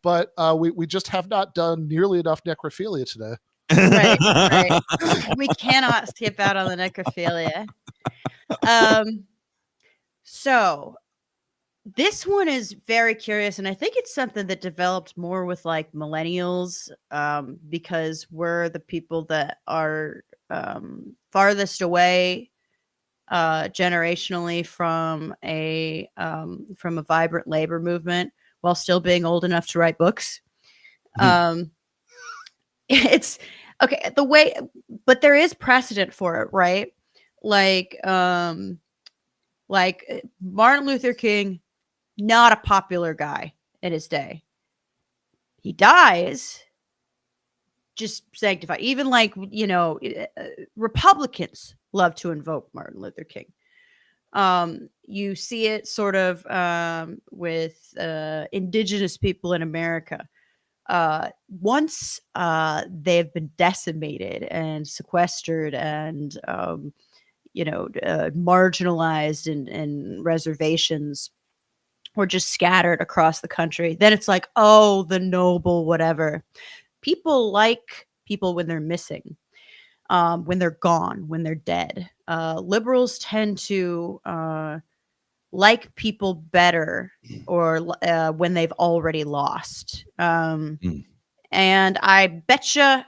but we just have not done nearly enough necrophilia today. Right. We cannot skip out on the necrophilia. So this one is very curious, and I think it's something that developed more with like millennials, because we're the people that are farthest away generationally from a vibrant labor movement, while still being old enough to write books. It's okay the way, but there is precedent for it, right? Like Martin Luther King, not a popular guy in his day. He dies, just sanctified. Even like, Republicans love to invoke Martin Luther King. You see it sort of with indigenous people in America. Once they've been decimated and sequestered and marginalized in reservations, or just scattered across the country, then it's like, oh, the noble whatever. People like people when they're missing, when they're gone, when they're dead. Liberals tend to like people better, or when they've already lost. And I betcha,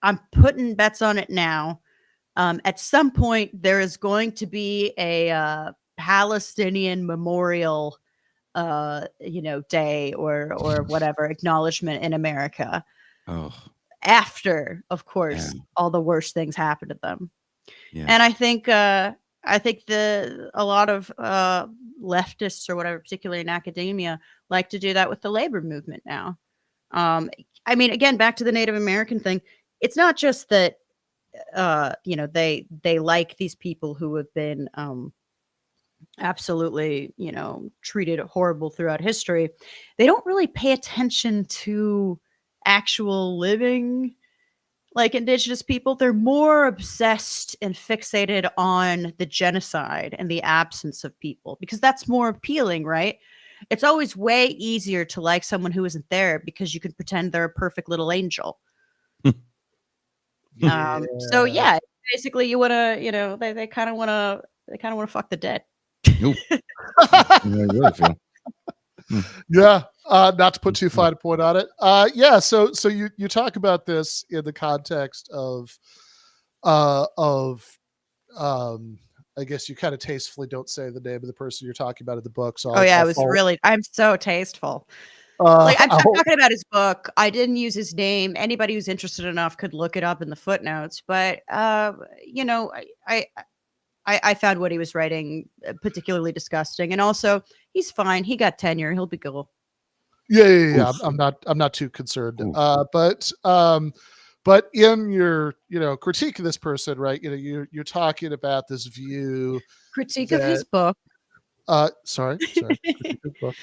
I'm putting bets on it now. At some point, there is going to be a Palestinian memorial, day or whatever acknowledgement in America. After, of course, all the worst things happen to them. And I think a lot of leftists or whatever, particularly in academia, like to do that with the labor movement now. I mean, again, back to the Native American thing. It's not just that they like these people who have been absolutely treated horrible throughout history. They don't really pay attention to actual living like indigenous people. They're more obsessed and fixated on the genocide and the absence of people, because that's more appealing, right? It's always way easier to like someone who isn't there, because you can pretend they're a perfect little angel. So yeah, basically you want to, they kind of want to fuck the dead. Yeah, not to put too fine a point on it. So you talk about this in the context of I guess you kind of tastefully don't say the name of the person you're talking about in the book. So I'm so tasteful. Like I'm talking about his book. I didn't use his name. Anybody who's interested enough could look it up in the footnotes. But I found what he was writing particularly disgusting, and also he's fine. He got tenure. He'll be cool. Yeah. I'm not too concerned. But in your critique of this person, right? You're talking about this view critique of his book. Sorry. Critique of book.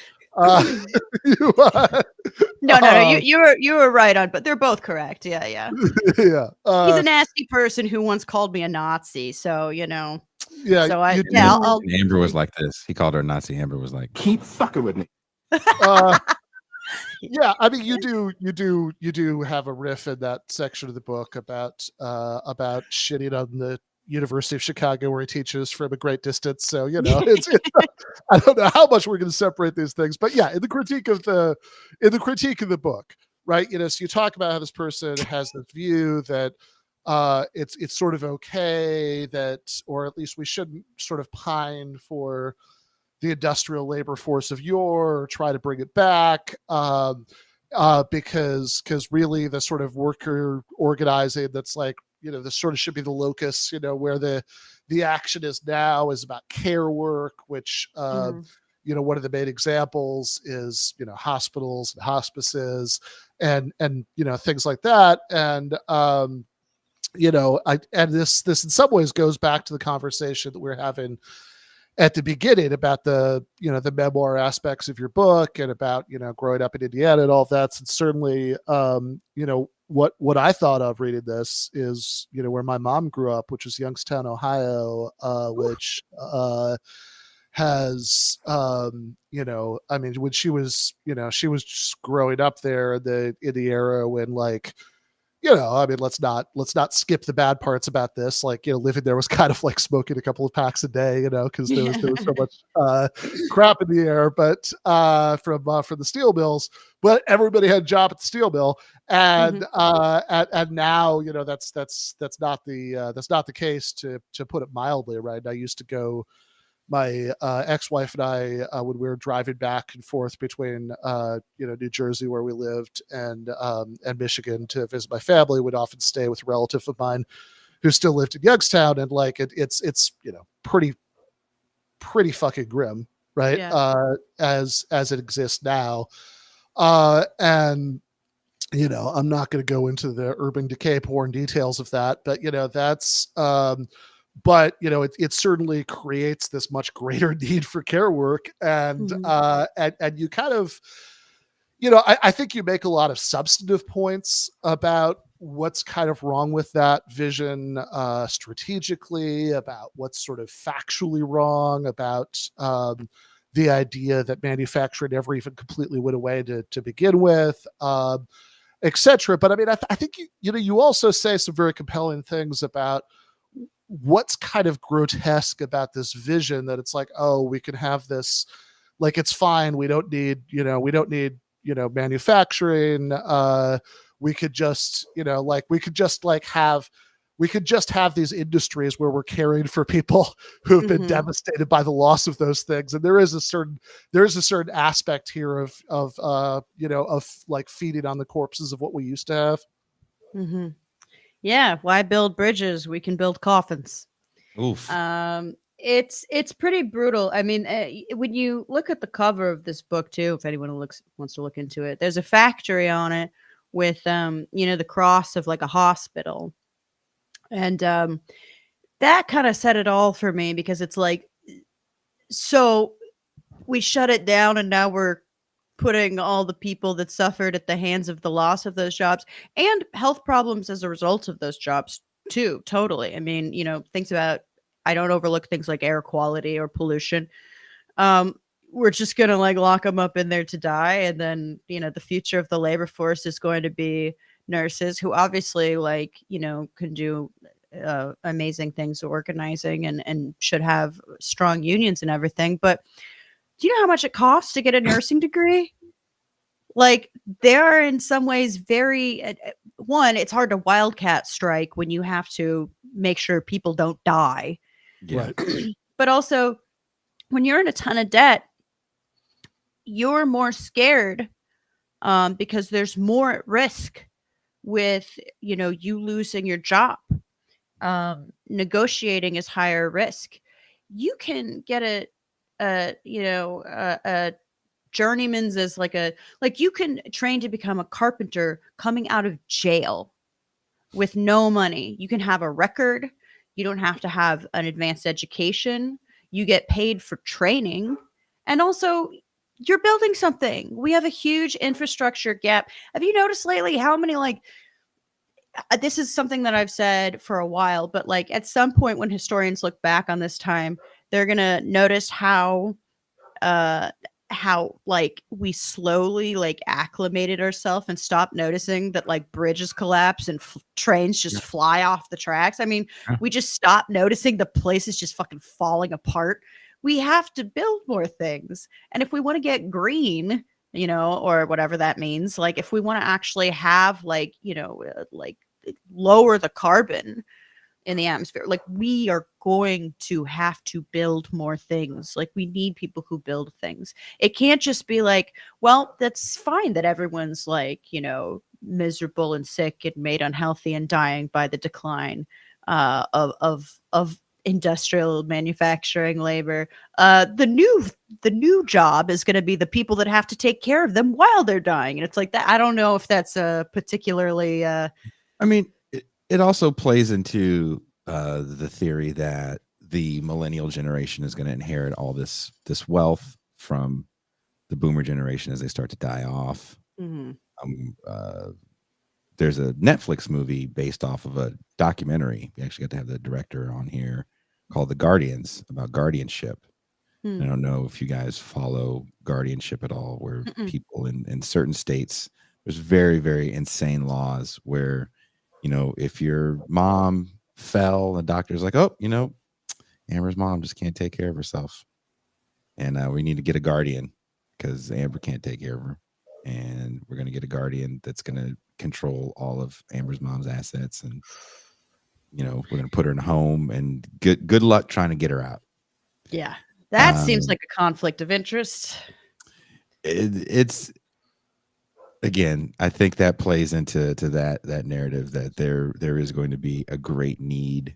No. You were right on, but they're both correct. Yeah. Yeah. He's a nasty person who once called me a Nazi. So Yeah. So Amber was like this. He called her a Nazi. Amber was like, "Keep fucking with me." Yeah, I mean, you do have a riff in that section of the book about shitting on the University of Chicago where he teaches from a great distance. So it's I don't know how much we're going to separate these things, but yeah, in the critique of the book, right? So you talk about how this person has this view that it's sort of okay that, or at least we shouldn't sort of pine for the industrial labor force of yore, or try to bring it back, because really the sort of worker organizing that's like, this sort of should be the locus, where the action is now is about care work, which, one of the main examples is, hospitals and hospices and things like that. And, this in some ways goes back to the conversation that we're having at the beginning about the memoir aspects of your book and about, growing up in Indiana and all of that. And certainly, what I thought of reading this is, where my mom grew up, which is Youngstown, Ohio, which, has, I mean, when she was, she was just growing up there in the era when, like, I mean, let's not skip the bad parts about this. Like, living there was kind of like smoking a couple of packs a day, because there was so much crap in the air, but from the steel mills. But everybody had a job at the steel mill, and and now, that's not the case, to put it mildly, right? I used to go. My ex-wife and I, when we were driving back and forth between New Jersey, where we lived, and Michigan to visit my family, would often stay with a relative of mine who still lived in Youngstown, and like it's pretty fucking grim, right? Yeah. As it exists now, and I'm not going to go into the urban decay porn details of that, but that's but it certainly creates this much greater need for care work, and and you kind of, I think you make a lot of substantive points about what's kind of wrong with that vision, strategically, about what's sort of factually wrong about the idea that manufacturing never even completely went away to begin with, etc. But I mean, I think you also say some very compelling things about what's kind of grotesque about this vision, that it's like, oh, we can have this, like, it's fine, we don't need manufacturing, we could just have these industries where we're caring for people who've been devastated by the loss of those things. And there is a certain aspect here of like feeding on the corpses of what we used to have. Yeah, why build bridges? We can build coffins. Oof. It's pretty brutal. I mean, when you look at the cover of this book too, if anyone wants to look into it, there's a factory on it with the cross of like a hospital, and that kind of set it all for me, because it's like, so we shut it down, and now we're putting all the people that suffered at the hands of the loss of those jobs and health problems as a result of those jobs too. Totally. I mean, I don't overlook things like air quality or pollution. We're just going to like lock them up in there to die. And then, the future of the labor force is going to be nurses who obviously can do amazing things organizing and should have strong unions and everything. But do you know how much it costs to get a nursing degree? Like, there are in some ways very, one, it's hard to wildcat strike when you have to make sure people don't die. Yeah. But also, when you're in a ton of debt, you're more scared because there's more at risk with, you losing your job. Negotiating is higher risk. You can get a journeyman's as you can train to become a carpenter coming out of jail with no money. You can have a record. You don't have to have an advanced education. You get paid for training. And also, you're building something. We have a huge infrastructure gap. Have you noticed lately how many this is something that I've said for a while, but at some point when historians look back on this time, they're going to notice how we slowly acclimated ourselves and stopped noticing that bridges collapse and trains just fly off the tracks. I mean, we just stopped noticing the place is just fucking falling apart. We have to build more things. And if we want to get green, or whatever that means, if we want to actually have lower the carbon in the atmosphere, we are going to have to build more things. We need people who build things. It can't just be well, that's fine that everyone's miserable and sick and made unhealthy and dying by the decline of industrial manufacturing labor. The new job is going to be the people that have to take care of them while they're dying. And it's that. I don't know if that's particularly I mean, it also plays into the theory that the millennial generation is going to inherit all this wealth from the boomer generation as they start to die off. There's a Netflix movie based off of a documentary. We actually got to have the director on here, called The Guardians, about guardianship. I don't know if you guys follow guardianship at all, where people in certain states, there's very, very insane laws where, if your mom fell, the doctor's like, oh, Amber's mom just can't take care of herself. And we need to get a guardian because Amber can't take care of her. And we're going to get a guardian that's going to control all of Amber's mom's assets. And, we're going to put her in a home, and good luck trying to get her out. Yeah. That seems like a conflict of interest. It's again, I think that plays into that narrative that there is going to be a great need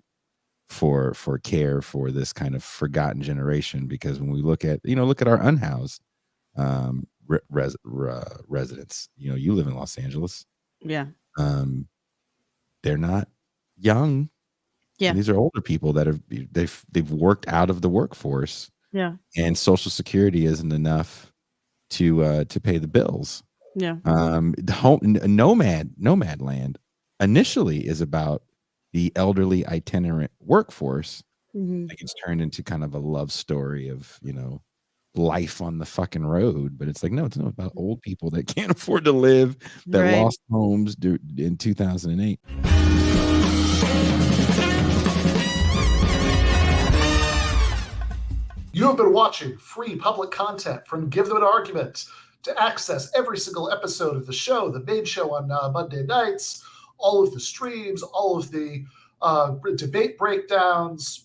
for care for this kind of forgotten generation, because when we look at our unhoused residents, you live in Los Angeles. Yeah. They're not young. Yeah. And these are older people that they've worked out of the workforce. Yeah. And Social Security isn't enough to pay the bills. Yeah. The nomad land initially is about the elderly itinerant workforce. Like it's turned into kind of a love story of life on the fucking road, but it's like, no, it's not about old people that can't afford to live, that lost homes in 2008. You have been watching free public content from Give Them an Argument. To access every single episode of the show, the main show on Monday nights, all of the streams, all of the debate breakdowns,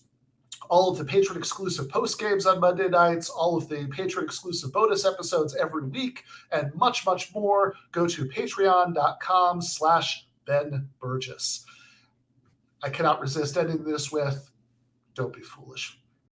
all of the patron-exclusive postgames on Monday nights, all of the patron-exclusive bonus episodes every week, and much, much more, go to patreon.com/Ben Burgis. I cannot resist ending this with, don't be foolish.